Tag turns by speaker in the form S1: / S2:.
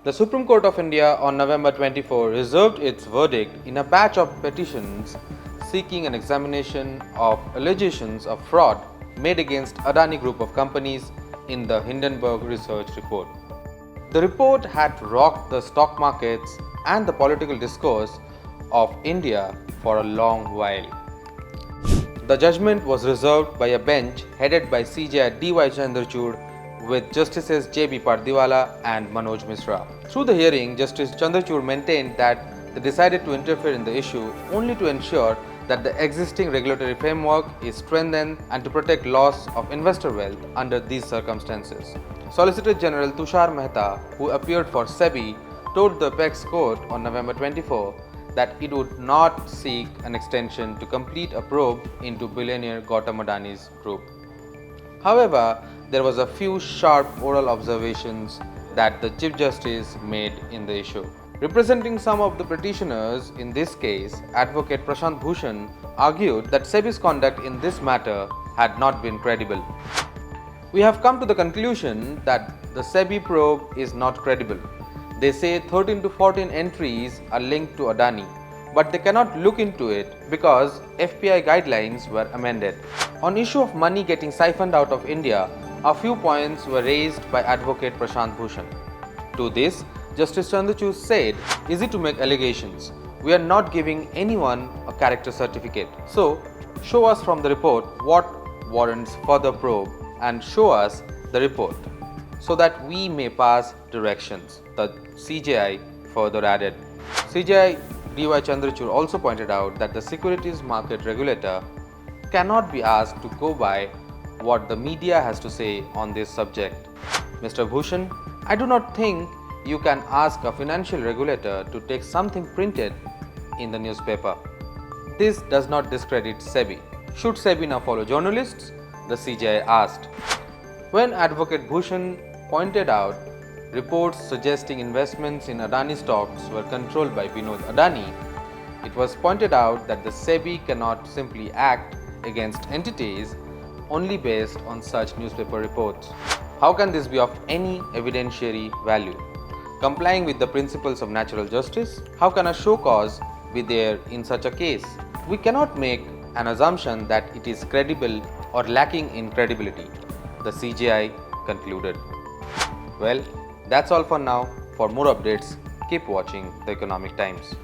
S1: The Supreme Court of India on November 24 reserved its verdict in a batch of petitions seeking an examination of allegations of fraud made against Adani Group of companies in the Hindenburg research report. The report had rocked the stock markets and the political discourse of India for a long while. The judgment was reserved by a bench headed by CJI D.Y. Chandrachud with Justices J.B. Pardiwala and Manoj Misra. Through the hearing, Justice Chandrachud maintained that they decided to interfere in the issue only to ensure that the existing regulatory framework is strengthened and to protect loss of investor wealth under these circumstances. Solicitor General Tushar Mehta, who appeared for SEBI, told the Apex Court on November 24 that it would not seek an extension to complete a probe into billionaire Gautam Adani's group. However, there was a few sharp oral observations that the Chief Justice made in the issue. Representing some of the petitioners in this case, Advocate Prashant Bhushan argued that SEBI's conduct in this matter had not been credible. We have come to the conclusion that the SEBI probe is not credible. They say 13 to 14 entries are linked to Adani, but they cannot look into it because FPI guidelines were amended. On issue of money getting siphoned out of India, a few points were raised by Advocate Prashant Bhushan. To this, Justice Chandrachud said, "Easy to make allegations. We are not giving anyone a character certificate. So, show us from the report what warrants further probe and show us the report so that we may pass directions," the CJI further added. CJI D.Y. Chandrachud also pointed out that the securities market regulator cannot be asked to go by what the media has to say on this subject. Mr. Bhushan, I do not think you can ask a financial regulator to take something printed in the newspaper. This does not discredit SEBI. Should SEBI now follow journalists? The CJI asked. When Advocate Bhushan pointed out reports suggesting investments in Adani stocks were controlled by Vinod Adani, it was pointed out that the SEBI cannot simply act against entities only based on such newspaper reports. How can this be of any evidentiary value? Complying with the principles of natural justice, how can a show cause be there in such a case? We cannot make an assumption that it is credible or lacking in credibility, the CJI concluded. Well, that's all for now. For more updates, keep watching the Economic Times.